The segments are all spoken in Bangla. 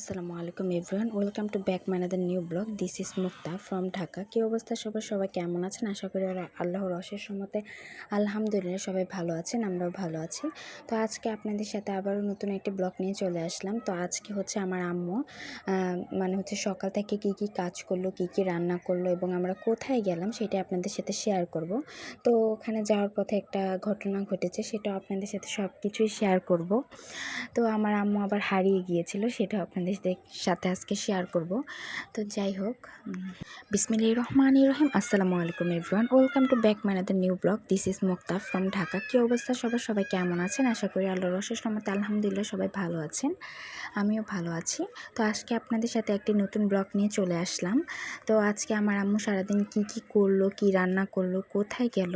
আসসালামু আলাইকুম everyone, welcome to back my another new blog. This is Mukta from Dhaka. কী অবস্থা সবাই কেমন আছেন? আশা করি আল্লাহর অশেষ রহমতে আলহামদুলিল্লাহ সবাই ভালো আছেন, আমরাও ভালো আছি। তো আজকে আপনাদের সাথে আবারও নতুন একটি ব্লগ নিয়ে চলে আসলাম। তো আজকে হচ্ছে আমার আম্মু সকাল থেকে কী কাজ করলো, কী রান্না করলো এবং আমরা কোথায় গেলাম সেটা আপনাদের সাথে শেয়ার করব। তো ওখানে যাওয়ার পথে একটা ঘটনা ঘটেছে, সেটাও আপনাদের সাথে সব কিছুই শেয়ার করব। তো আমার আম্মু আবার হারিয়ে গিয়েছিল, সেটাও আপনাদের সাথে আজকে শেয়ার করব। তো যাই হোক, বিসমিল্লাহির রহমানির রহিম। আসসালামু আলাইকুম everyone, welcome to back my another new blog. This is Mukta from Dhaka. কী অবস্থা সবাই কেমন আছেন? আশা করি আল্লাহর অশেষ রহমতে আলহামদুলিল্লাহ সবাই ভালো আছেন, আমিও ভালো আছি। তো আজকে আপনাদের সাথে একটি নতুন ব্লগ নিয়ে চলে আসলাম। তো আজকে আমার আম্মু সারাদিন কী করলো, কী রান্না করলো, কোথায় গেল,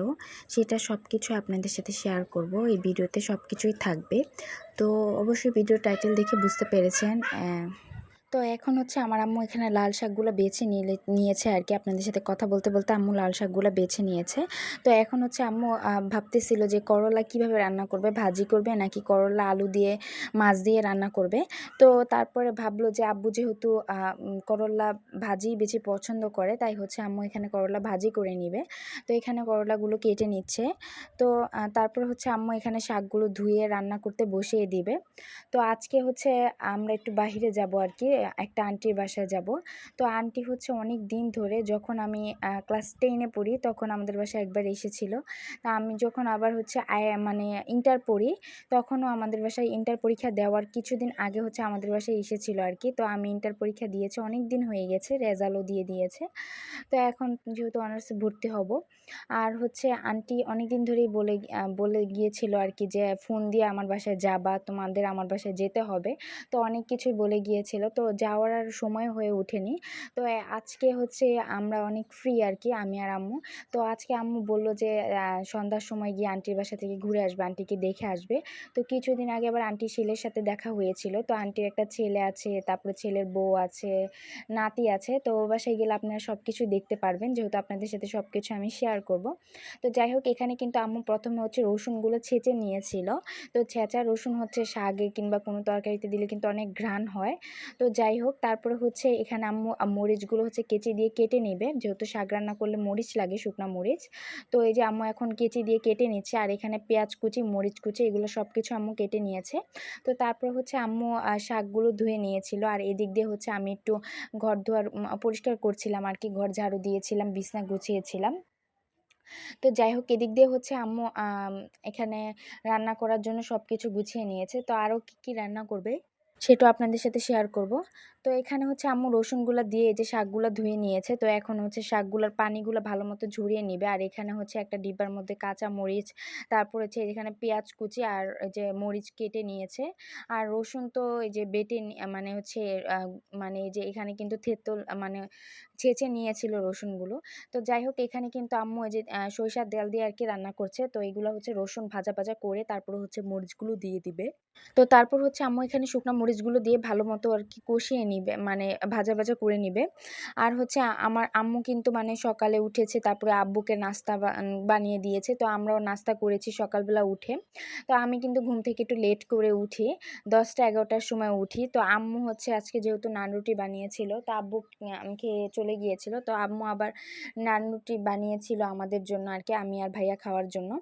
সেটা সব কিছু আপনাদের সাথে শেয়ার করব। এই ভিডিওতে সব কিছুই থাকবে। তো অবশ্যই ভিডিও টাইটেল দেখে বুঝতে পেরেছেন। তো এখন হচ্ছে আমার আম্মু এখানে লাল শাকগুলো বেছে নিয়েছে আর কি। আপনাদের সাথে কথা বলতে বলতে আম্মু লাল শাকগুলো বেছে নিয়েছে। তো এখন হচ্ছে আম্মু ভাবতেছিল যে করলা কিভাবে রান্না করবে, ভাজি করবে নাকি করলা আলু দিয়ে মাছ দিয়ে রান্না করবে। তো তারপরে ভাবলো যে আব্বু যেহেতু করলা ভাজি বেশি পছন্দ করে, তাই হচ্ছে আম্মু এখানে করলা ভাজি করে নিবে। তো এখানে করলাগুলো কেটে নিচ্ছে। তো তারপর হচ্ছে আম্মু এখানে শাকগুলো ধুয়ে রান্না করতে বসিয়ে দিবে। তো আজকে হচ্ছে আমরা একটু বাহিরে যাব আর কি, একটা আন্টির বাসায় যাব। তো আন্টি হচ্ছে অনেক দিন ধরে, যখন আমি ক্লাস 10-এ পড়ি তখন আমাদের বাসায় একবার এসেছিল। তা আমি যখন আবার হচ্ছে ইন্টার পড়ি, তখনও আমাদের বাসায় ইন্টার পরীক্ষা দেওয়ার কিছুদিন আগে হচ্ছে আমাদের বাসায় এসেছিল আর কি। তো আমি ইন্টার পরীক্ষা দিয়েছি, অনেক দিন হয়ে গেছে, রেজাল্টও দিয়ে দিয়েছে। তো এখন যেহেতু অনার্সে ভর্তি হব, আর হচ্ছে আন্টি অনেক দিন ধরেই বলে গিয়েছিল আর কি যে ফোন দিয়ে আমার বাসায় যাবা, তোমাদের আমার বাসায় যেতে হবে। তো অনেক কিছুই বলে গিয়েছিল, তো যাওয়ার আর সময় হয়ে ওঠেনি। তো আজকে হচ্ছে আমরা অনেক ফ্রি আর কি, আমি আর আম্মু। তো আজকে আম্মু বলল যে সন্ধ্যার সময় গিয়ে আন্টির বাসা থেকে ঘুরে আসবে, আন্টিকে দেখে আসবে। তো কিছুদিন আগে আবার আন্টির ছেলের সাথে দেখা হয়েছিল। তো আন্টির একটা ছেলে আছে, তারপরে ছেলের বউ আছে, নাতি আছে। তো ওর বাসায় গেলে আপনারা সব কিছু দেখতে পারবেন, যেহেতু আপনাদের সাথে সব কিছু আমি শেয়ার করব। তো যাই হোক, এখানে কিন্তু আম্মু প্রথমে হচ্ছে রসুনগুলো ছেঁচে নিয়েছিল। তো ছেঁচা রসুন হচ্ছে শাকে কিংবা কোনো তরকারিতে দিলে কিন্তু অনেক ঘ্রাণ হয়। তো যাই হোক, তারপরে হচ্ছে এখানে আম্মু মরিচগুলো হচ্ছে কেচি দিয়ে কেটে নেবে, যেহেতু শাক রান্না করলে মরিচ লাগে, শুকনা মরিচ। তো এই যে আম্মু এখন কেচি দিয়ে কেটে নিচ্ছে, আর এখানে পেঁয়াজ কুচি, মরিচ কুচি, এগুলো সব কিছু আম্মু কেটে নিয়েছে। তো তারপর হচ্ছে আম্মু শাকগুলো ধুয়ে নিয়েছিল, আর এদিক দিয়ে হচ্ছে আমি একটু ঘর দুয়ার পরিষ্কার করছিলাম আর কি, ঘর ঝাড়ু দিয়েছিলাম, বিছনা গুছিয়েছিলাম। তো যাই হোক, এদিক দিয়ে হচ্ছে আম্মু এখানে রান্না করার জন্য সব কিছু গুছিয়ে নিয়েছে। তো আরও কী রান্না করবে সেটাও আপনাদের সাথে শেয়ার করব। তো এখানে হচ্ছে আম্মু রসুনগুলো দিয়ে এই যে শাকগুলো ধুয়ে নিয়েছে। তো এখন হচ্ছে শাকগুলোর পানিগুলো ভালো মতো ঝরিয়ে নিবে। আর এখানে হচ্ছে একটা ডিব্বার মধ্যে কাঁচা মরিচ, তারপর হচ্ছে এখানে পেঁয়াজ কুচি আর এই যে মরিচ কেটে নিয়েছে। আর রসুন তো এই যে বেটে মানে হচ্ছে এই যে এখানে কিন্তু থেতল ছেঁচে নিয়েছিল রসুনগুলো। তো যাই হোক, এখানে কিন্তু আম্মু এই যে সরিষার তেল দিয়ে আর কি রান্না করছে। তো এগুলো হচ্ছে রসুন ভাজা করে তারপরে হচ্ছে মরিচগুলো দিয়ে দিবে। তো তারপর হচ্ছে আম্মু এখানে শুকনা মরিচগুলো দিয়ে ভালো মতো আর কি কষিয়ে নিবে, ভাজা করে নিবে। আর হচ্ছে আমার আম্মু কিন্তু সকালে উঠেছে, তারপরে আব্বুকে নাস্তা বানিয়ে দিয়েছে। তো আমরাও নাস্তা করেছি সকালবেলা উঠে। তো আমি কিন্তু ঘুম থেকে একটু লেট করে উঠি, 10টা-11টার সময় উঠি। তো আম্মু হচ্ছে আজকে যেহেতু নান রুটি বানিয়েছিল, তো আব্বু খেয়ে চলে গিয়েছিল। তো আম্মু আবার নান রুটি বানিয়েছিল আমাদের জন্য আর কি, আমি আর ভাইয়া খাওয়ার জন্য।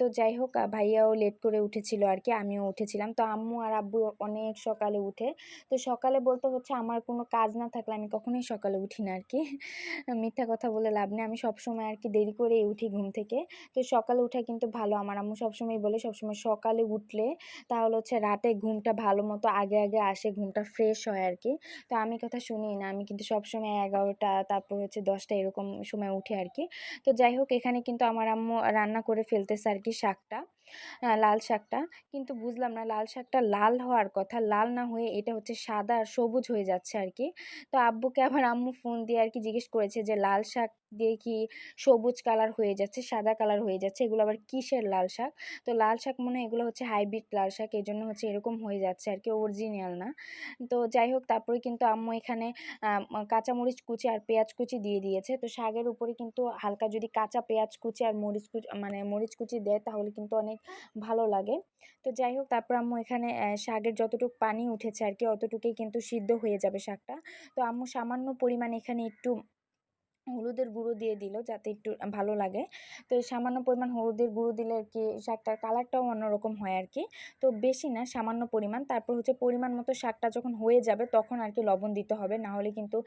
তো যাই হোক, ভাইয়াও লেট করে উঠেছিল আর কি, আমিও উঠেছিলাম। তো আম্মু আর আব্বু অনেক সকালে উঠে। তো সকালে বলতে হচ্ছে আমার কোনো কাজ না থাকলে আমি কখনোই সকালে উঠি না আর কি। মিথ্যা কথা বলে লাভ নেই, আমি সবসময় আর কি দেরি করেই উঠি ঘুম থেকে। তো সকালে উঠা কিন্তু ভালো, আমার আম্মু সবসময় বলে সবসময় সকালে উঠলে তাহলে হচ্ছে রাতে ঘুমটা ভালো মতো আগে আসে, ঘুমটা ফ্রেশ হয় আর কি। তো আমি কথা শুনি না, আমি কিন্তু সবসময় 11টা তারপর হচ্ছে 10টা এরকম সময় উঠি আর কি। তো যাই হোক, এখানে কিন্তু আমার আম্মু রান্না করে ফেলতেছে আর কি শাকটা, লাল শাকটা। কিন্তু বুঝলাম না, লাল শাকটা লাল হওয়ার কথা, লাল না হয়ে এটা হচ্ছে সাদা আর সবুজ হয়ে যাচ্ছে আর কি। তো আব্বুকে আবার আম্মু ফোন দিয়ে আর কি জিজ্ঞেস করেছে যে লাল শাক দেখি সবুজ কালার হয়ে যাচ্ছে, সাদা কালার হয়ে যাচ্ছে, এগুলো আবার কিসের লাল শাক? তো লাল শাক মনে হয় এগুলো হচ্ছে হাইব্রিড লাল শাক, এই জন্য হচ্ছে এরকম হয়ে যাচ্ছে আর কি, অরিজিনাল না। তো যাই হোক, তারপরে কিন্তু আম্মু এখানে কাঁচামরিচ কুচি আর পেঁয়াজ কুচি দিয়ে দিয়েছে। তো শাকের উপরে কিন্তু হালকা যদি কাঁচা পেঁয়াজ কুচি আর মরিচ কুচি মানে মরিচ কুচি দেয় তাহলে কিন্তু অনেক ভালো লাগে। তো যাই হোক, তারপর আম্মু এখানে শাকের যতটুকু পানি উঠেছে আর কি অতটুকুই কিন্তু সিদ্ধ হয়ে যাবে শাকটা। তো আম্মু সামান্য পরিমাণ এখানে একটু হলুদের গুঁড়ো দিয়ে দিল যাতে একটু ভালো লাগে। তো এই সামান্য পরিমাণ হলুদের গুঁড়ো দিলে আর কি শাকটার কালারটাও অন্যরকম হয় আর কি। তো বেশি না, সামান্য পরিমাণ। তারপর হচ্ছে পরিমাণ মতো শাকটা যখন হয়ে যাবে তখন আর কি লবণ দিতে হবে, না হলে কিন্তু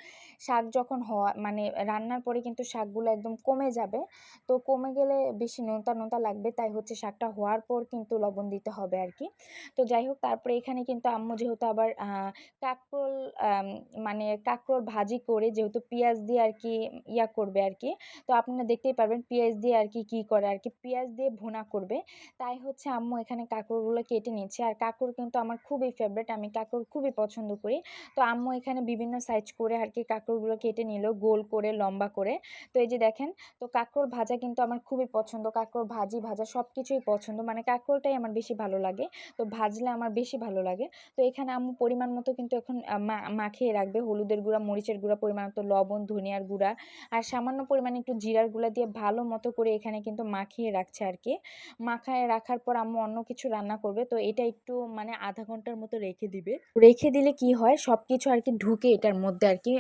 শাক যখন হওয়া মানে রান্নার পরে কিন্তু শাকগুলো একদম কমে যাবে। তো কমে গেলে বেশি নোনতা নোনতা লাগবে, তাই হচ্ছে শাকটা হওয়ার পর কিন্তু লবণ দিতে হবে আর কি। তো যাই হোক, তারপরে এখানে কিন্তু আম্মু যেহেতু আবার কাঁকরোল মানে কাঁকরোল ভাজি করে যেহেতু পেঁয়াজ দিয়ে আর কি করবে আর কি। তো আপনারা দেখতেই পারবেন পেঁয়াজ দিয়ে আর কি করে আর কি, পেঁয়াজ দিয়ে ভুনা করবে। তাই হচ্ছে আম্মু এখানে কাঁকরোলগুলো কেটে নিচ্ছে। আর কাঁকরোল কিন্তু আমার খুবই ফেভারিট, আমি কাঁকরোল খুবই পছন্দ করি। তো আম্মু এখানে বিভিন্ন সাইজ করে আর কি কাঁকরোলগুলো কেটে নিল, গোল করে লম্বা করে। তো এই যে দেখেন, তো কাঁকরোল ভাজা কিন্তু আমার খুবই পছন্দ, কাঁকরোল ভাজি ভাজা সব কিছুই পছন্দ, মানে কাঁকরোলটাই আমার বেশি ভালো লাগে। তো ভাজলে আমার বেশি ভালো লাগে। তো এখানে আম্মু পরিমাণ মতো কিন্তু এখন মাখিয়ে রাখবে, হলুদের গুঁড়া, মরিচের গুঁড়া, পরিমাণ মতো লবণ, ধনিয়ার গুঁড়া আর সামান্য পরিমাণে একটু জিরার গুঁড়া দিয়ে ভালো মতো করে এখানে কিন্তু মাখিয়ে রাখছে আর কি। মাখায় রাখার পর আম্মু অন্য কিছু রান্না করবে। তো এটা একটু মানে আধা ঘন্টার মতো রেখে দিবে। রেখে দিলে কি হয়, সব কিছু আর কি ঢুকে এটার মধ্যে আর কি।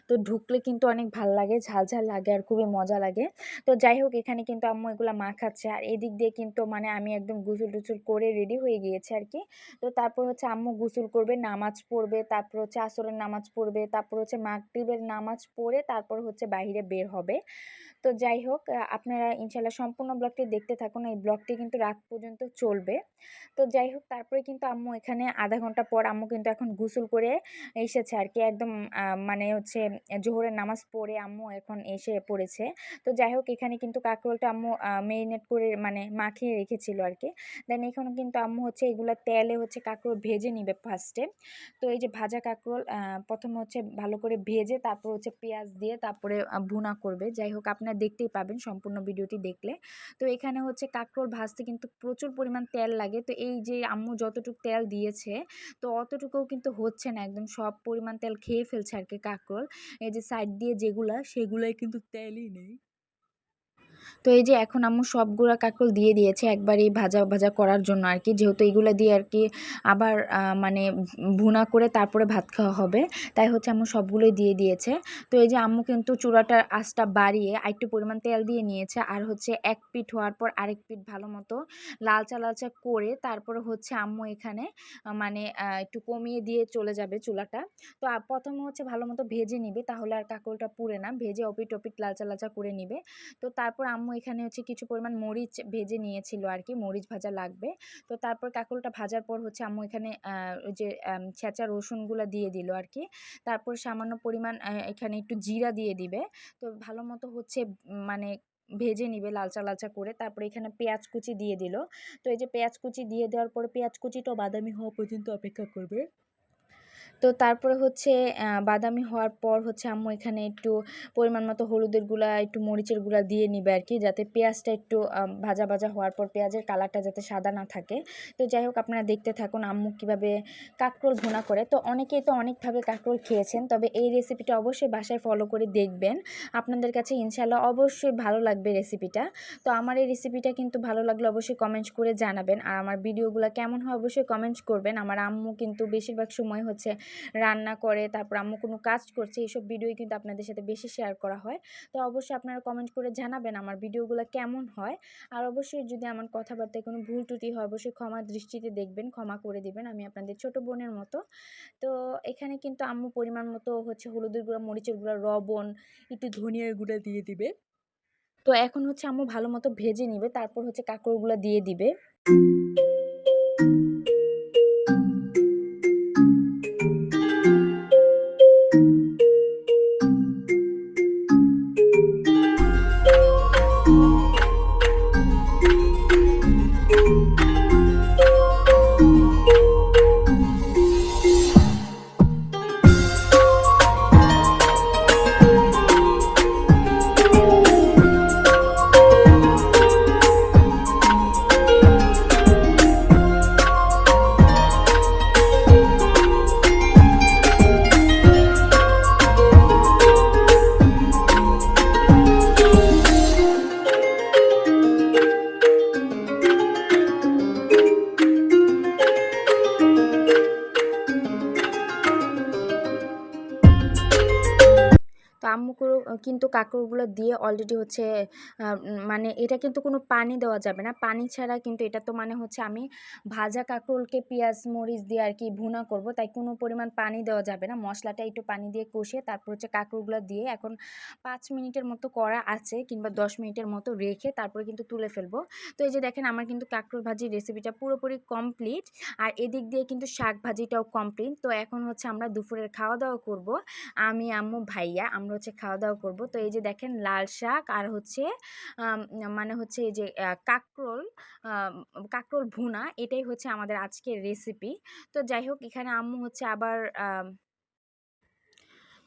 তো ঢুকলে কিন্তু অনেক ভাল লাগে, ঝাল ঝাল লাগে আর খুবই মজা লাগে। তো যাই হোক, এখানে কিন্তু আম্মু এগুলা মাখাচ্ছে আর এদিক দিয়ে কিন্তু মানে আমি একদম গোসল টোসল করে রেডি হয়ে গিয়েছি আর কি। তো তারপর হচ্ছে আম্মু গোসল করবে, নামাজ পড়বে, তারপর হচ্ছে আসরের নামাজ পড়বে, তারপর হচ্ছে মাগরিবের নামাজ পড়ে তারপর হচ্ছে বাইরে বের হবে। তো যাই হোক, আপনারা ইনশাআল্লাহ সম্পূর্ণ ব্লগটি দেখতে থাকুন। এই ব্লগটি কিন্তু রাত পর্যন্ত চলবে। তো যাই হোক, তারপরে কিন্তু আম্মু এখানে আধা ঘন্টা পর আম্মু কিন্তু এখন গোসল করে এসেছে আর কি, একদম মানে হচ্ছে জোহরের নামাজ পড়ে আম্মু এখন এসে পড়েছে। তো যাই হোক, এখানে কিন্তু কাঁকরোলটা আম্মু মেরিনেট করে মানে মাখিয়ে রেখেছিল আর কি। দেন এখানে কিন্তু আম্মু হচ্ছে এগুলা তেলে হচ্ছে কাঁকরোল ভেজে নিবে ফার্স্টে। তো এই যে ভাজা কাঁকরোল প্রথমে হচ্ছে ভালো করে ভেজে তারপর হচ্ছে পেঁয়াজ দিয়ে তারপরে ভুনা করবে। যাই হোক, আপনারা দেখতেই পাবেন সম্পূর্ণ ভিডিওটি দেখলে। তো এখানে হচ্ছে কাঁকরোল ভাজতে কিন্তু প্রচুর পরিমাণ তেল লাগে। তো এই যে আম্মু যতটুকু তেল দিয়েছে তো অতটুকুও কিন্তু হচ্ছে না, একদম সব পরিমাণ তেল খেয়ে ফেলছে আর কি কাঁকরোল। এই যে সাইড দিয়ে যেগুলা সেগুলাই কিন্তু তেলই নেই। তো এই যে এখন আম্মু সবগুলা কাঁকরোল দিয়ে দিয়েছে একবারেই ভাজা ভাজা করার জন্য আর কি, যেহেতু এগুলো দিয়ে আর কি আবার মানে ভুনা করে তারপরে ভাত খাওয়া হবে, তাই হচ্ছে আম্মু সবগুলোই দিয়ে দিয়েছে। তো এই যে আম্মু কিন্তু চূড়াটার আঁচটা বাড়িয়ে আরেকটু পরিমাণ তেল দিয়ে নিয়েছে, আর হচ্ছে এক পিঠ হওয়ার পর আরেক পিঠ ভালো মতো লালচা লালচা করে তারপরে হচ্ছে আম্মু এখানে মানে একটু কমিয়ে দিয়ে চলে যাবে চুলাটা। তো প্রথমে হচ্ছে ভালো মতো ভেজে নিবে, তাহলে আর কাঁকরোলটা পুড়ে না, ভেজে ওপিট ওপিট লালচা লালচা করে নিবে। তো তারপর আম্মু এখানে হচ্ছে কিছু পরিমাণ মরিচ ভেজে নিয়েছিল আর কি, মরিচ ভাজা লাগবে। তো তারপর কাঁকরোলটা ভাজার পর হচ্ছে আম্মু এখানে ওই যে ছেঁচা রসুনগুলা দিয়ে দিল আর কি। তারপর সামান্য পরিমাণ এখানে একটু জিরা দিয়ে দিবে। তো ভালো মতো হচ্ছে মানে ভেজে নিবে লালচা লালচা করে। তারপরে এখানে পেঁয়াজ কুচি দিয়ে দিল। তো এই যে পেঁয়াজ কুচি দিয়ে দেওয়ার পরে পেঁয়াজ কুচিটাও বাদামি হওয়া পর্যন্ত অপেক্ষা করবে। তো তারপরে হচ্ছে বাদামি হওয়ার পর হচ্ছে আম্মু এখানে একটু পরিমাণ মতো হলুদের গুঁড়া, একটু মরিচের গুঁড়া দিয়ে নিবে আর কি, যাতে পেঁয়াজটা একটু ভাজা ভাজা হওয়ার পর পেঁয়াজের কালারটা যাতে সাদা না থাকে। তো যাই হোক, আপনারা দেখতে থাকুন আম্মু কীভাবে কাঁকরোল ভুনা করে। তো অনেকেই তো অনেকভাবে কাঁকরোল খেয়েছেন, তবে এই রেসিপিটা অবশ্যই বাসায় ফলো করে দেখবেন, আপনাদের কাছে ইনশাল্লাহ অবশ্যই ভালো লাগবে রেসিপিটা। তো আমার এই রেসিপিটা কিন্তু ভালো লাগলে অবশ্যই কমেন্টস করে জানাবেন, আর আমার ভিডিওগুলো কেমন হয় অবশ্যই কমেন্টস করবেন। আমার আম্মু কিন্তু বেশিরভাগ সময় হচ্ছে রান্না করে, তারপর আম্মু কোনো কাজ করছে, এইসব ভিডিওই কিন্তু আপনাদের সাথে বেশি শেয়ার করা হয়। তো অবশ্যই আপনারা কমেন্ট করে জানাবেন আমার ভিডিওগুলো কেমন হয়। আর অবশ্যই যদি আমার কথাবার্তায় কোনো ভুল ত্রুটি হয় অবশ্যই ক্ষমা দৃষ্টিতে দেখবেন, ক্ষমা করে দিবেন, আমি আপনাদের ছোট বোনের মতো। তো এখানে কিন্তু আম্মু পরিমাণ মতো হচ্ছে হলুদের গুঁড়া, মরিচের গুঁড়া, লবণ, একটু ধনিয়ার গুঁড়া দিয়ে দিবে। তো এখন হচ্ছে আম্মু ভালো মতো ভেজে নিবে, তারপর হচ্ছে কাঁকরোলগুলো দিয়ে দিবে। কিন্তু কাঁকরোলগুলো দিয়ে অলরেডি হচ্ছে মানে এটা কিন্তু কোনো পানি দেওয়া যাবে না। পানি ছাড়া কিন্তু এটা তো মানে হচ্ছে আমি ভাজা কাঁকরোলকে পেঁয়াজ মরিচ দিয়ে আর কি ভুনা করব, তাই কোনো পরিমাণ পানি দেওয়া যাবে না। মশলাটা একটু পানি দিয়ে কষিয়ে তারপর হচ্ছে কাঁকরোলগুলো দিয়ে এখন 5 মিনিটের মতো করা আছে কিংবা 10 মিনিটের মতো রেখে তারপরে কিন্তু তুলে ফেলবো। তো এই যে দেখেন আমার কিন্তু কাঁকরোল ভাজির রেসিপিটা পুরোপুরি কমপ্লিট, আর এদিক দিয়ে কিন্তু শাক ভাজিটাও কমপ্লিট। তো এখন হচ্ছে আমরা দুপুরের খাওয়া দাওয়া করব, আমি আম্মু ভাইয়া আমরা হচ্ছে খাওয়া দাওয়া করব। তো এই যে দেখেন লাল শাক আর হচ্ছে মানে হচ্ছে এই যে কাঁকরোল কাঁকরোল ভুনা, এটাই হচ্ছে আমাদের আজকের রেসিপি। তো যাই হোক এখানে আম্মু হচ্ছে আবার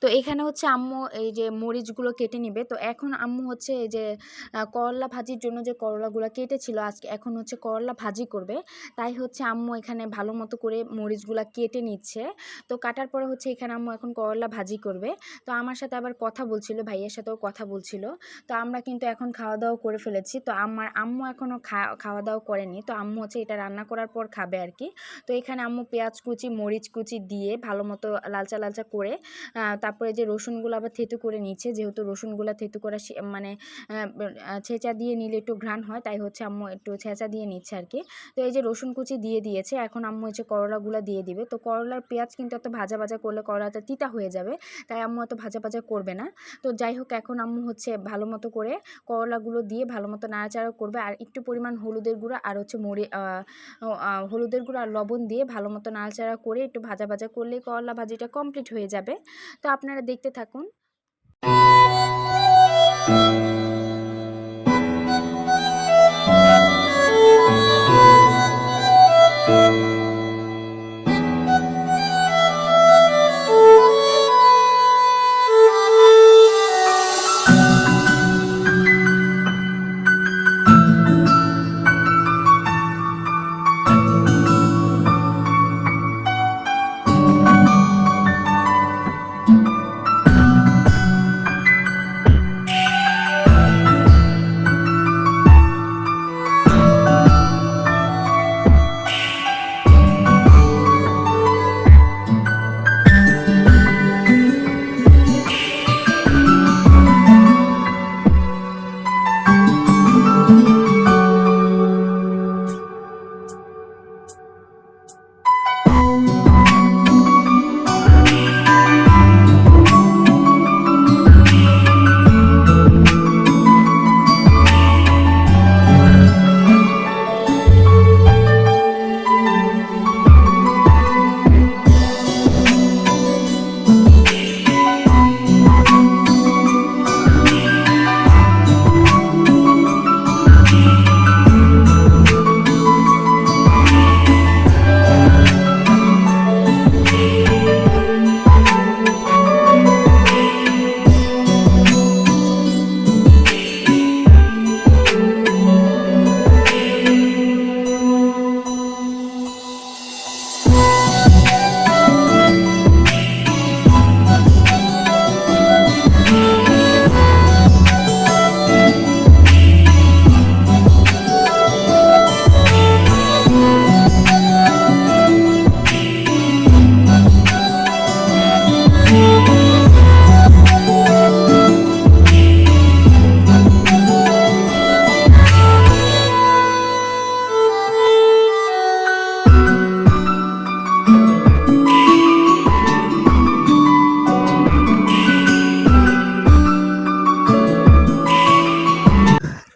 তো এখানে হচ্ছে আম্মু এই যে মরিচগুলো কেটে নিবে। তো এখন আম্মু হচ্ছে এই যে করলা ভাজির জন্য যে করলাগুলো কেটেছিল আজকে, এখন হচ্ছে করলা ভাজি করবে। তাই হচ্ছে আম্মু এখানে ভালো মতো করে মরিচগুলা কেটে নিচ্ছে। তো কাটার পরে হচ্ছে এখানে আম্মু এখন করলা ভাজি করবে। তো আমার সাথে আবার কথা বলছিল, ভাইয়ের সাথেও কথা বলছিল। তো আমরা কিন্তু এখন খাওয়া দাওয়া করে ফেলেছি। তো আমার আম্মু এখনও খাওয়া দাওয়া করেনি। তো আম্মু হচ্ছে এটা রান্না করার পর খাবে আর কি। তো এখানে আম্মু পেঁয়াজ কুচি মরিচ কুচি দিয়ে ভালো মতো লালচা লালচা করে তারপরে যে রসুনগুলো আবার থেতু করে নিচ্ছে, যেহেতু রসুনগুলো থেতু করা মানে ছেঁচা দিয়ে নিলে একটু ঘ্রাণ হয়, তাই হচ্ছে আম্মু একটু ছেঁচা দিয়ে নিচ্ছে আর কি। তো এই যে রসুন কুচি দিয়ে দিয়েছে, এখন আম্মু হচ্ছে করলাগুলো দিয়ে দিবে। তো করলার পেঁয়াজ কিন্তু এত ভাজা ভাজা করলে করলাটা তিতা হয়ে যাবে, তাই আম্মু এত ভাজা ভাজা করবে না। তো যাই হোক এখন আম্মু হচ্ছে ভালো মতো করে করলাগুলো দিয়ে ভালো মতো নাড়াচাড়া করবে, আর একটু পরিমাণ হলুদের গুঁড়া আর হচ্ছে হলুদের গুঁড়া আর লবণ দিয়ে ভালো মতো নাড়াচাড়া করে একটু ভাজা ভাজা করলেই করলা ভাজিটা কমপ্লিট হয়ে যাবে। তো আপনারা দেখতে থাকুন।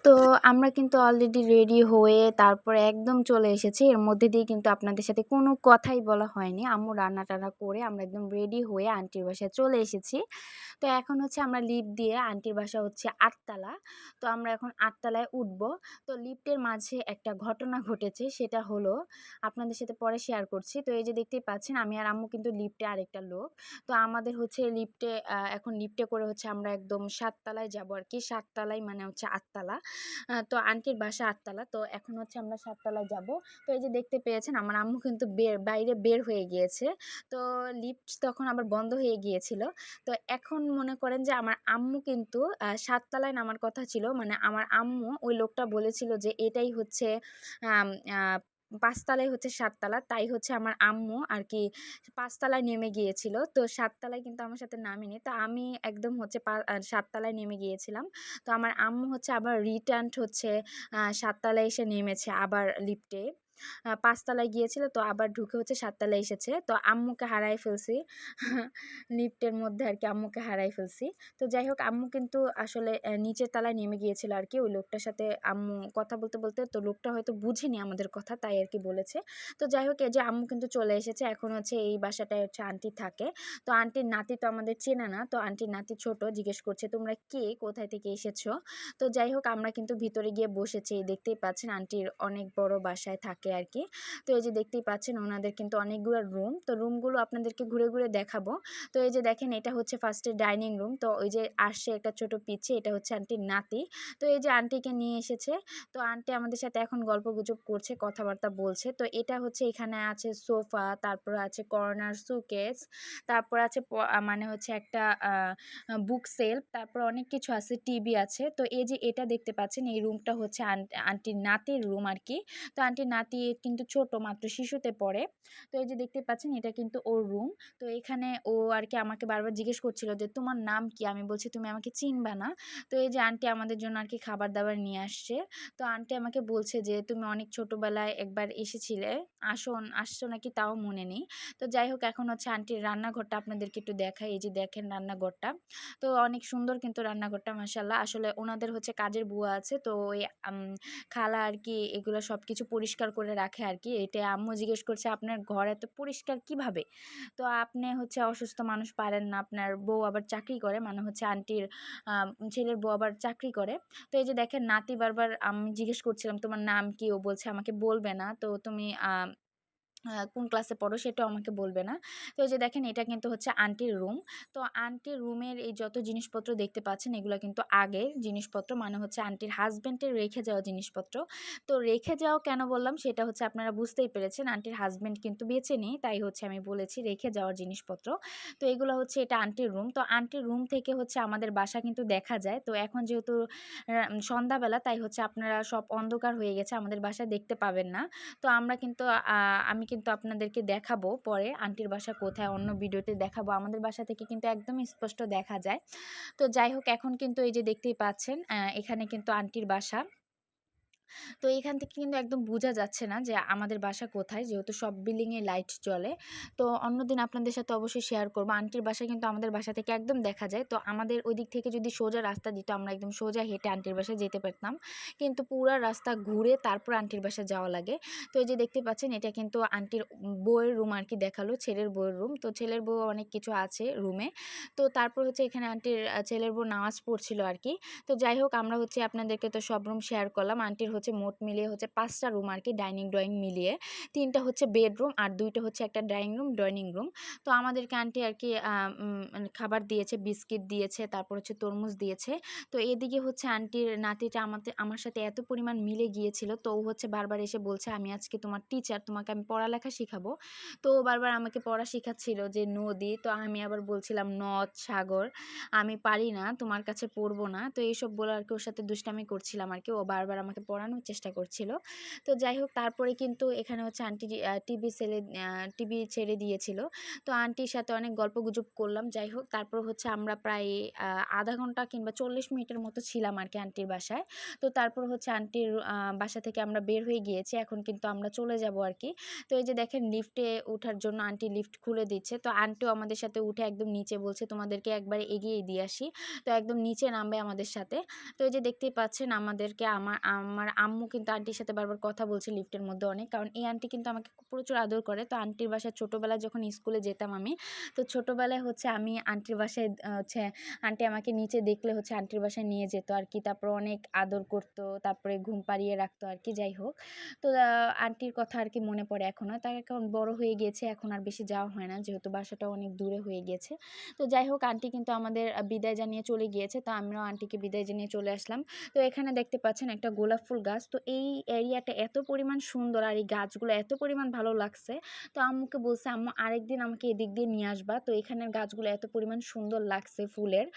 তো আমরা কিন্তু অলরেডি রেডি হয়ে তারপরে একদম চলে এসেছি। এর মধ্যে দিয়ে কিন্তু আপনাদের সাথে কোনো কথাই বলা হয়নি। আম্মু রান্না-টান্না করে আমরা একদম রেডি হয়ে আন্টির বাসায় চলে এসেছি। তো এখন হচ্ছে আমরা লিফট দিয়ে, আন্টির বাসা হচ্ছে ৮ তলা। তো আমরা এখন ৮ তলায় উঠবো। তো লিফটের মাঝে একটা ঘটনা ঘটেছে, সেটা হলো আপনাদের সাথে পরে শেয়ার করছি। তো এই যে দেখতেই পাচ্ছেন আমি আর আম্মু কিন্তু লিফটে, আরেকটা লোক। তো আমাদের হচ্ছে লিফটে এখন লিফটে করে হচ্ছে আমরা একদম ৭ তলায় যাবো আর কি। ৭ তলায় মানে হচ্ছে ৮ তলা। তো আন্টির বাসা ৮ তলা। তো এখন হচ্ছে আমরা ৭ তলায় যাবো। তো এই যে দেখতে পেয়েছেন আমার আম্মু কিন্তু বাইরে বের হয়ে গিয়েছে। তো লিফট তখন আবার বন্ধ হয়ে গিয়েছিল। তো এখন মনে করেন যে আমার আম্মু কিন্তু ৭ তলায় নামার কথা ছিল। মানে আমার আম্মু ওই লোকটা বলেছিল যে এটাই হচ্ছে আম আ ৫ তলায় হচ্ছে ৭ তলা, তাই হচ্ছে আমার আম্মু আর কি ৫ তলায় নেমে গিয়েছিল। তো ৭ তলায় কিন্তু আমার সাথে নামেনি। তো আমি একদম হচ্ছে ৭ তলায় নেমে গিয়েছিলাম। তো আমার আম্মু হচ্ছে আবার রিটার্নড হচ্ছে ৭ তলায় এসে নেমেছে আবার লিফটে। ৫ তলায় গিয়েছিল, তো আবার ঢুকে হচ্ছে ৭ তলায় এসেছে। তো আম্মুকে হারায় ফেলছি। লিফটের মধ্যে আরকি আম্মুকে হারায় ফেলছি। তো যাই হোক, আম্মু কিন্তু আসলে নিচের তলায় নেমে গিয়েছিল আরকি। ওই লোকটার সাথে আম্মু কথা বলতে, বলতে তো লোকটা হয়তো বুঝেনি আমাদের কথা, তাই আরকি বলেছে। তো যাই হোক, এই যে আম্মু কিন্তু চলে এসেছে। এখন হচ্ছে এই বাসাটায় হচ্ছে আন্টি থাকে। তো আন্টির নাতি তো আমাদের চেনে না। তো আন্টির নাতি ছোট, জিজ্ঞেস করছে, "তোমরা কে? কোথায় থেকে এসেছো?" তো যাই হোক, আমরা কিন্তু ভিতরে গিয়ে বসেছি। দেখতেই পাচ্ছেন আন্টির অনেক বড় বাসায় থাকে আরকি। তো এই যে দেখতেই পাচ্ছেন ওনাদের কিন্তু অনেকগুলো রুম। তো রুমগুলো আপনাদেরকে ঘুরে, ঘুরে দেখাবো। তো এই যে দেখেন, এটা হচ্ছে ফার্স্টে ডাইনিং রুম। তো ওই যে আসছে একটা ছোট পিচ্চি, এটা হচ্ছে আন্টির নাতি। তো এই যে আন্টিকে নিয়ে এসেছে। তো আন্টি আমাদের সাথে এখন গল্পগুজব করছে, কথাবার্তা বলছে। তো এটা হচ্ছে, এখানে আছে সোফা, তারপরে আছে কর্নার শোকেস, তারপর আছে মানে হচ্ছে একটা আ আ বুক সেলফ, তারপর অনেক কিছু আছে, টিভি আছে। তো এই যে এটা দেখতে পাচ্ছেন, এই রুমটা হচ্ছে আন্টির নাতির রুম আরকি। তো আন্টির নাতি কিন্তু ছোট, মাত্র শিশুতে পড়ে। তো এই যে দেখতে পাচ্ছেন, এটা কিন্তু ওর রুম। তো এখানে ও আরকি আমাকে বারবার জিজ্ঞেস করছিল যে, "তোমার নাম কি?" আমি বলছি, "তুমি আমাকে চিনবা না।" তো এই যে আন্টি আমাদের জন্য আরকি খাবার-দাবার নিয়ে আসছে। তো আন্টি আমাকে বলছে যে, "তুমি অনেক ছোটবেলায় একবার এসেছিলে। আসছো নাকি তাও মনে নেই।" তো যাই হোক, এখন হচ্ছে আন্টির রান্নাঘরটা আপনাদেরকে একটু দেখাই। এই যে দেখেন রান্নাঘরটা। তো অনেক সুন্দর কিন্তু রান্নাঘরটা, মাশাআল্লাহ। আসলে ওনাদের হচ্ছে কাজের বুয়া আছে। তো ওই আম খালা আরকি এগুলো সবকিছু পরিষ্কার করে রাখে আরকি। এটা আম্মু জিজ্ঞেস করছে, "আপনার ঘর এত পরিষ্কার কিভাবে?" তো আপনি হচ্ছে অসুস্থ মানুষ, পারেন না। আপনার বউ আবার চাকরি করে, মানে হচ্ছে আন্টির আ ছেলের বউ আবার চাকরি করে। তো এই যে দেখেন, নাতি বারবার আমি জিজ্ঞেস করছিলাম, "তোমার নাম কি?" ও বলছে, "আমাকে বলবে না। তো তুমি কোন ক্লাসে পড়ো সেটাও আমাকে বলবে না।" তো এই যে দেখেন, এটা কিন্তু হচ্ছে আন্টির রুম। তো আন্টির রুমের এই যত জিনিসপত্র দেখতে পাচ্ছেন, এগুলা কিন্তু আগের জিনিসপত্র, মানে হচ্ছে আন্টির হাসব্যান্ডের রেখে যাওয়া জিনিসপত্র। তো রেখে যাওয়া কেন বললাম সেটা হচ্ছে আপনারা বুঝতেই পেরেছেন। আন্টির হাসব্যান্ড কিন্তু বেঁচে নেই, তাই হচ্ছে আমি বলেছি রেখে যাওয়ার জিনিসপত্র। তো এগুলো হচ্ছে, এটা আন্টির রুম। তো আন্টির রুম থেকে হচ্ছে আমাদের বাসা কিন্তু দেখা যায়। তো এখন যেহেতু সন্ধ্যাবেলা, তাই হচ্ছে আপনারা সব অন্ধকার হয়ে গেছে, আমাদের বাসা দেখতে পাবেন না। তো আমরা কিন্তু আমি কিন্তু আপনাদেরকে দেখাবো পরে আন্টির বাসা কোথায়, অন্য ভিডিওতে দেখাবো। আমাদের বাসা থেকে কিন্তু একদম স্পষ্ট দেখা যায়। তো যাই হোক, এখন কিন্তু এই যে দেখতেই পাচ্ছেন, এখানে কিন্তু আন্টির বাসা। তো এখান থেকে কিন্তু একদম বোঝা যাচ্ছে না যে আমাদের বাসা কোথায়, যেহেতু সব বিল্ডিংয়ে লাইট জ্বলে। তো অন্যদিন আপনাদের সাথে অবশ্যই শেয়ার করব। আন্টির বাসা কিন্তু আমাদের বাসা থেকে একদম দেখা যায়। তো আমাদের ওই দিক থেকে যদি সোজা রাস্তা দিত, আমরা একদম সোজা হেঁটে আন্টির বাসায় যেতে পারতাম। কিন্তু পুরা রাস্তা ঘুরে তারপর আন্টির বাসায় যাওয়া লাগে। তো এই যে দেখতে পাচ্ছেন, এটা কিন্তু আন্টির বউয়ের রুম আরকি দেখালো, ছেলের বউয়ের রুম। তো ছেলের বউ অনেক কিছু আছে রুমে। তো তারপর হচ্ছে এখানে আন্টির ছেলের বউ নামাজ পড়ছিল আরকি। তো যাই হোক, আমরা হচ্ছে আপনাদেরকে তো সব রুম শেয়ার করলাম। আন্টির হচ্ছে মোট মিলিয়ে হচ্ছে ৫ টা রুম আরকি, ডাইনিং ড্রয়িং মিলিয়ে। ৩ টা হচ্ছে বেডরুম আর ২ টা হচ্ছে একটা ড্রয়িং রুম, ডাইনিং রুম। তো আমাদেরকে আন্টি আরকি মানে খাবার দিয়েছে, বিস্কিট দিয়েছে, তারপর হচ্ছে তরমুজ দিয়েছে। তো এদিকে হচ্ছে আন্টির নাতিটা আমার সাথে এত পরিমাণ মিলে গিয়েছিল। তো ও হচ্ছে বারবার এসে বলছে, "আমি আজকে তোমার টিচার, তোমাকে আমি পড়ালেখা শিখাবো।" তো ও বারবার আমাকে পড়া শিখাচ্ছিল যে নদী। তো আমি আবার বলছিলাম নদ, সাগর। আমি পারি না, তোমার কাছে পড়বো না। তো এইসব বলে আরকি ওর সাথে দুষ্টামি করছিলাম আরকি। ও বারবার আমাকে পড়ানোর চেষ্টা করছিল। তো যাই হোক, তারপরে কিন্তু এখানে হচ্ছে আন্টি টিভি ছেড়ে দিয়েছিল। তো আন্টির সাথে অনেক গল্পগুজব করলাম। যাই হোক, তারপর হচ্ছে আমরা প্রায় আ ০.৫ ঘন্টা কিংবা ৪০ মিনিটের মতো ছিলাম আরকি আন্টির বাসায়। তো তারপর হচ্ছে আন্টির বাসা থেকে আমরা বের হয়ে গিয়েছি। এখন কিন্তু আমরা চলে যাবো আরকি। তো এই যে দেখেন, লিফটে উঠার জন্য আন্টি লিফট খুলে দিচ্ছে। তো আন্টিও আমাদের সাথে উঠে একদম নিচে বলছে, "তোমাদেরকে একবারে এগিয়ে দিয়ে আসি।" তো একদম নিচে নামবে আমাদের সাথে। তো এই যে দেখতেই পাচ্ছেন, আমাদেরকে আমার আম্মু কিন্তু আন্টির সাথে বারবার কথা বলছে লিফটের মধ্যে অনেক। কারণ এই আন্টি কিন্তু আমাকে প্রচুর আদর করে। তো আন্টির বাসায় ছোটোবেলায় যখন স্কুলে যেতাম আমি, তো ছোটোবেলায় হচ্ছে আমি আন্টির বাসায় হচ্ছে আন্টি আমাকে নিচে দেখলে হচ্ছে আন্টির বাসায় নিয়ে যেত আরকি। তারপর অনেক আদর করত, তারপরে ঘুম পাড়িয়ে রাখতো আরকি। যাই হোক, তো আন্টির কথা আরকি মনে পড়ে এখনো। তার এখন বড় হয়ে গিয়েছে, এখন আর বেশি যাওয়া হয় না, যেহেতু বাসাটা অনেক দূরে হয়ে গিয়েছে। তো যাই হোক, আন্টি কিন্তু আমাদের বিদায় জানিয়ে চলে গিয়েছে। তো আমরাও আন্টিকে বিদায় জানিয়ে চলে আসলাম। তো এখানে দেখতে পাচ্ছেন একটা গোলাপ ফুল গাছ। তো এই এরিয়াটা এত পরিমাণ সুন্দর আর এই গাছগুলো এত পরিমাণ ভালো লাগছে। তো আম্মুকে বলছে, আম্মু আরেকদিন আমাকে এদিক দিয়ে নিয়ে আসবা। তো এখানের গাছগুলো এত পরিমাণ সুন্দর লাগছে ফুলের।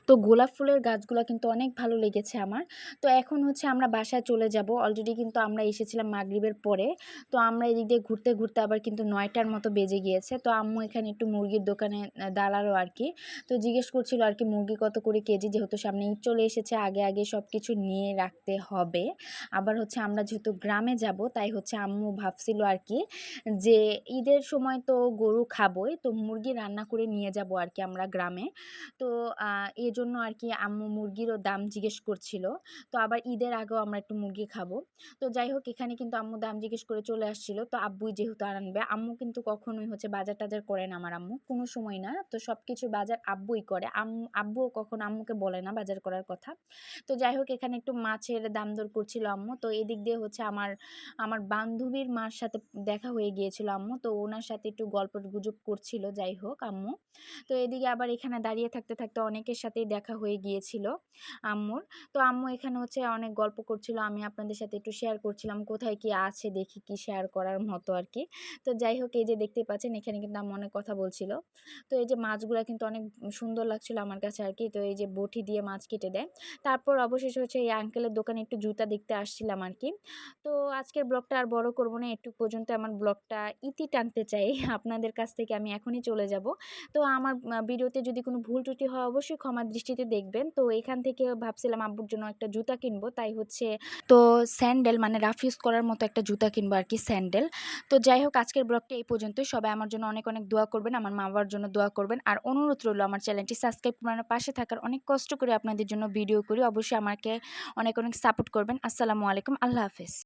তো গোলাপ ফুলের গাছগুলা কিন্তু অনেক ভালো লেগেছে আমার। তো এখন হচ্ছে আমরা বাসায় চলে যাব। অলরেডি কিন্তু আমরা এসেছিলাম মাগরিবের পরে। তো আমরা এদিক দিয়ে ঘুরতে, ঘুরতে আবার কিন্তু ৯টার মতো বেজে গিয়েছে। তো আম্মু এখানে একটু মুরগির দোকানে দাঁড়ালো আরকি। তো জিজ্ঞেস করছিল আরকি মুরগি কত করে কেজি? যেহেতু সামনে ঈদ চলে এসেছে, আগে, আগে সবকিছু নিয়ে রাখতে হবে। আবার হচ্ছে আমরা যেহেতু গ্রামে যাব, তাই হচ্ছে আম্মু ভাবছিল আরকি যে ঈদের সময় তো গরু খাবোই, তো মুরগি রান্না করে নিয়ে যাব আরকি আমরা গ্রামে। তো এজন্য আরকি আম্মু মুরগিরও দাম জিজ্ঞেস করছিল। তো আবার ঈদের আগেও আমরা একটু মুরগি খাবো। তো যাই হোক, এখানে কিন্তু আম্মু দাম জিজ্ঞেস করে চলে আসছিল। তো আব্বুই যেহেতু আনবে, আম্মু কিন্তু কখনোই হচ্ছে বাজার-টাজার করে না আমার আম্মু। কোনো সময় না। তো সবকিছু বাজার আব্বুই করে। আব্বুও কখনো আম্মুকে বলে না বাজার করার কথা। তো যাই হোক, এখানে একটু মাছের দাম-দর করছিল আম্মু। তো এদিক দিয়ে হচ্ছে আমার বান্ধবীর মার সাথে দেখা হয়ে গিয়েছিল আম্মু। তো উনার সাথে একটু গল্প-গুজব করছিল, যাই হোক আম্মু। তো এদিকে আবার এখানে দাঁড়িয়ে থাকতে, থাকতে অনেকের সাথেই দেখা হয়ে গিয়েছিল আম্মুর। তো আম্মু এখানে হচ্ছে অনেক গল্প করছিল। আমি আপনাদের সাথে একটু শেয়ার করছিলাম কোথায় কি আছে দেখি কি শেয়ার করার মতো আরকি। তো যাই হোক, এই যে দেখতে পাচ্ছেন এখানে কিন্তু আম্মু অনেক কথা বলছিল। তো এই যে মাছগুলা কিন্তু অনেক সুন্দর লাগছিল আমার কাছে আরকি। তো এই যে বটি দিয়ে মাছ কেটে দেয়। তারপর অবশেষে হচ্ছে এই আঙ্কেলের দোকানে একটু জুতা দেখতে আসছিলাম আরকি। তো আজকের ব্লগটা আর বড় করব না। এটুক পর্যন্ত আমার ব্লগটা ইতি টানতে চাই। আপনাদের কাছ থেকে আমি এখনই চলে যাব। তো আমার ভিডিওতে যদি কোনো ভুল ত্রুটি হয় অবশ্যই ক্ষমার দৃষ্টিতে দেখবেন। তো এখান থেকে ভাবছিলাম আব্বুর জন্য একটা জুতা কিনবো। তাই হচ্ছে তো স্যান্ডেল মানে রাফ ইউজ করার মতো একটা জুতা কিনবো আরকি, স্যান্ডেল। তো যাই হোক, আজকের ব্লগটা এই পর্যন্তই। সবাই আমার জন্য অনেক, অনেক দোয়া করবেন। আমার মা-বাবার জন্য দোয়া করবেন। আর অনুরোধ রইলো আমার চ্যানেলটি সাবস্ক্রাইব করে আমার পাশে থাকার। অনেক কষ্ট করে আপনাদের জন্য ভিডিও করি। অবশ্যই আমাকে অনেক, অনেক সাপোর্ট করবেন। আসসালামু আলাইকুম। আল্লাহ হাফেজ।